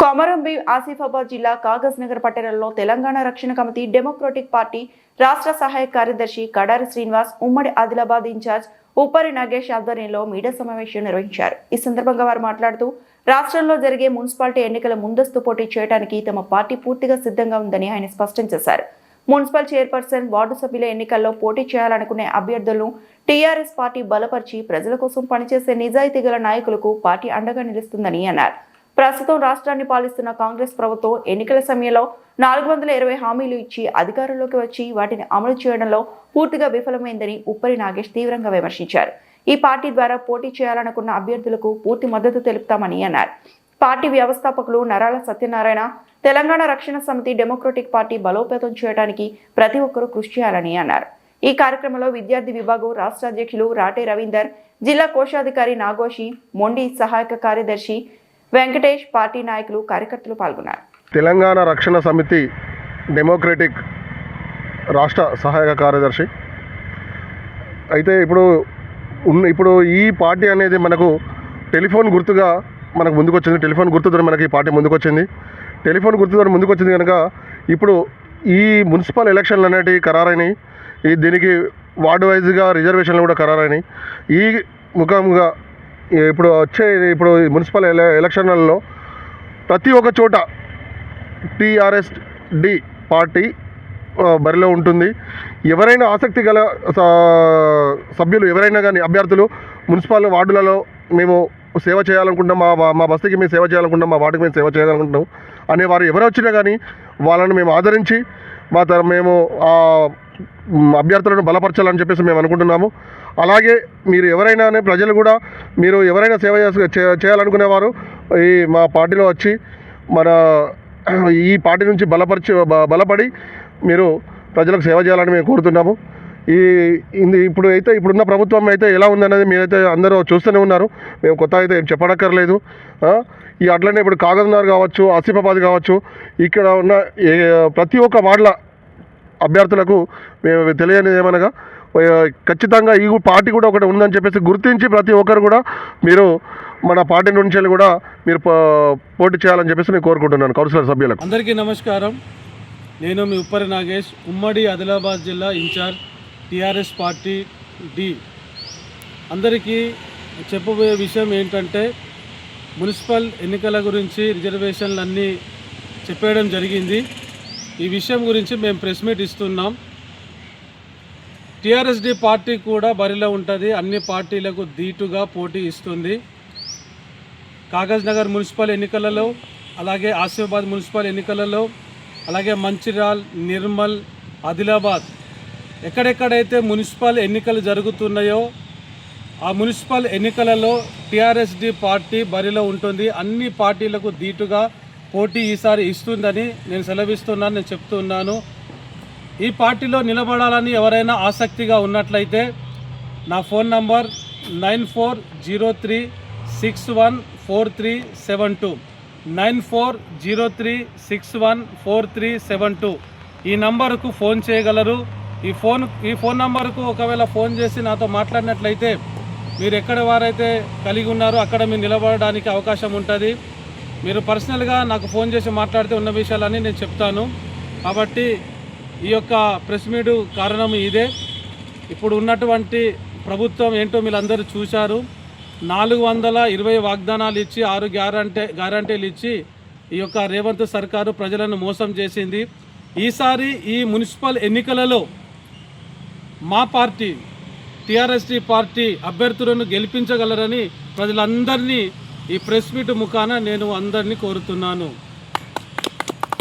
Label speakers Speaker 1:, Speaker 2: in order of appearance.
Speaker 1: కొమరంభీం ఆసిఫాబాద్ జిల్లా కాగజ్ నగర్ పట్టణంలో తెలంగాణ రక్షణ కమిటీ డెమోక్రటిక్ పార్టీ రాష్ట్ర సహాయ కార్యదర్శి కడారి శ్రీనివాస్, ఉమ్మడి ఆదిలాబాద్ ఇన్ఛార్జ్ ఉప్పరి నాగేష్ ఆధ్వర్యంలో మీడియా సమావేశం నిర్వహించారు. ఈ సందర్భంగా వారు మాట్లాడుతూ రాష్ట్రంలో జరిగే మున్సిపాలిటీ ఎన్నికల ముందస్తు పోటీ చేయడానికి తమ పార్టీ పూర్తిగా సిద్ధంగా ఉందని ఆయన స్పష్టం చేశారు. మున్సిపల్ చైర్పర్సన్, వార్డు సభ్యుల ఎన్నికల్లో పోటీ చేయాలనుకునే అభ్యర్థులను టీఆర్ఎస్ పార్టీ బలపరిచి ప్రజల కోసం పనిచేసే నిజాయితీ గల నాయకులకు పార్టీ అండగా నిలుస్తుందని అన్నారు. ప్రస్తుతం రాష్ట్రాన్ని పాలిస్తున్న కాంగ్రెస్ ప్రభుత్వం ఎన్నికల సమయంలో 420 హామీలు ఇచ్చి అధికారంలోకి వచ్చి వాటిని అమలు చేయడంలో పూర్తిగా విఫలమైందని ఉప్పరి నాగేష్ తీవ్రంగా విమర్శించారు. ఈ పార్టీ ద్వారా పోటీ చేయాలనుకున్న అభ్యర్థులకు పూర్తి మద్దతు తెలుపుతామని అన్నారు. పార్టీ వ్యవస్థాపకులు నరాల సత్యనారాయణ, తెలంగాణ రక్షణ సమితి డెమోక్రటిక్ పార్టీ బలోపేతం చేయడానికి ప్రతి ఒక్కరూ కృషి చేయాలని అన్నారు. ఈ కార్యక్రమంలో విద్యార్థి విభాగం రాష్ట్ర అధ్యక్షులు రాటే రవీందర్, జిల్లా కోశాధికారి నాగోషి, మొండి సహాయక కార్యదర్శి వెంకటేష్, పార్టీ నాయకులు, కార్యకర్తలు పాల్గొన్నారు.
Speaker 2: తెలంగాణ రక్షణ సమితి డెమోక్రటిక్ రాష్ట్ర సహాయక కార్యదర్శి అయితే ఇప్పుడు ఈ పార్టీ అనేది మనకు టెలిఫోన్ గుర్తుగా మనకు ముందుకొచ్చింది. టెలిఫోన్ గుర్తుతో మనకి ఈ పార్టీ ముందుకొచ్చింది. టెలిఫోన్ గుర్తుతో ముందుకొచ్చింది కనుక ఇప్పుడు ఈ మున్సిపల్ ఎలక్షన్లు అనేటివి ఖరారైనవి. దీనికి వార్డు వైజ్గా రిజర్వేషన్లు కూడా ఖరారైనవి. ఈ ముఖంగా ఇప్పుడు మున్సిపల్ ఎలక్షన్లలో ప్రతి ఒక్క చోట టీఆర్ఎస్ పార్టీ బరిలో ఉంటుంది. ఎవరైనా ఆసక్తి గల సభ్యులు, ఎవరైనా కానీ అభ్యర్థులు మున్సిపల్ వార్డులలో మేము సేవ చేయాలనుకుంటాం, మా బస్తీకి మేము సేవ చేయాలనుకుంటాం, మా వార్డుకి మేము సేవ చేయాలనుకుంటాం అనేవారు ఎవరు వచ్చినా కానీ వాళ్ళని మేము ఆదరించి మేము అభ్యర్థులను బలపరచాలని చెప్పేసి మేము అనుకుంటున్నాము. అలాగే మీరు ఎవరైనా ప్రజలు కూడా మీరు ఎవరైనా సేవ చేయాలనుకునేవారు మా పార్టీలో వచ్చి ఈ పార్టీ నుంచి బలపడి మీరు ప్రజలకు సేవ చేయాలని మేము కోరుతున్నాము. ఇప్పుడున్న ప్రభుత్వం అయితే ఎలా ఉందనేది మీరైతే అందరూ చూస్తూనే ఉన్నారు. మేము కొత్త అయితే చెప్పనక్కర్లేదు. అట్లనే ఇప్పుడు కాగజ్ నగర్ కావచ్చు, ఆసిఫాబాద్ కావచ్చు, ఇక్కడ ఉన్న ప్రతి ఒక్క వార్డుల అభ్యర్థులకు మేము తెలియనిది ఏమనగా ఖచ్చితంగా ఈ పార్టీ కూడా ఒకటి ఉందని చెప్పేసి గుర్తించి ప్రతి ఒక్కరు కూడా మీరు మన పార్టీ నుంచి కూడా మీరు పోటీ చేయాలని చెప్పేసి నేను కోరుకుంటున్నాను కౌన్సిలర్ సభ్యులకు.
Speaker 3: అందరికీ నమస్కారం. నేను మీ ఉప్పరి నాగేష్, ఉమ్మడి ఆదిలాబాద్ జిల్లా ఇన్ఛార్జ్, టీఆర్ఎస్ పార్టీ డి. అందరికీ చెప్పబోయే విషయం ఏంటంటే మున్సిపల్ ఎన్నికల గురించి రిజర్వేషన్లు అన్నీ చెప్పేయడం జరిగింది. ఈ విషయం గురించి మేము ప్రెస్ మీట్ ఇస్తున్నాం. టీఆర్ఎస్డి పార్టీ కూడా బరిలో ఉంటుంది. అన్ని పార్టీలకు ధీటుగా పోటీ ఇస్తుంది. కాగజ్ నగర్ మున్సిపల్ ఎన్నికలలో, అలాగే ఆసిఫాబాద్ మున్సిపల్ ఎన్నికలలో, అలాగే మంచిర్యాల్, నిర్మల్, ఆదిలాబాద్ ఎక్కడెక్కడైతే మున్సిపల్ ఎన్నికలు జరుగుతున్నాయో ఆ మున్సిపల్ ఎన్నికలలో టీఆర్ఎస్డి పార్టీ బరిలో ఉంటుంది. అన్ని పార్టీలకు ధీటుగా పోటీ ఈసారి ఇస్తుందని నేను సెలవిస్తున్నాను, నేను చెప్తున్నాను. ఈ పార్టీలో నిలబడాలని ఎవరైనా ఆసక్తిగా ఉన్నట్లయితే నా ఫోన్ నంబర్ 9403614372 9403614372 ఈ నంబరుకు ఫోన్ చేయగలరు. ఈ ఫోన్ నంబరుకు ఒకవేళ ఫోన్ చేసి నాతో మాట్లాడినట్లయితే మీరు ఎక్కడ వారైతే కలిగి ఉన్నారో అక్కడ మీరు నిలబడడానికి అవకాశం ఉంటుంది. మీరు పర్సనల్గా నాకు ఫోన్ చేసి మాట్లాడితే ఉన్న విషయాలన్నీ నేను చెప్తాను. కాబట్టి ఈ యొక్క ప్రెస్ మీట్ కారణం ఇదే. ఇప్పుడు ఉన్నటువంటి ప్రభుత్వం ఏంటో మీరు అందరూ చూశారు. 420 వాగ్దానాలు ఇచ్చి 6 గ్యారంటీలు ఇచ్చి ఈ యొక్క రేవంత్ సర్కారు ప్రజలను మోసం చేసింది. ఈసారి ఈ మున్సిపల్ ఎన్నికలలో మా పార్టీ టీఆర్ఎస్డి పార్టీ అభ్యర్థులను గెలిపించగలరని ప్రజలందరినీ ఈ ప్రెస్ మీట్ ముఖాన నేను అందరినీ కోరుతున్నాను.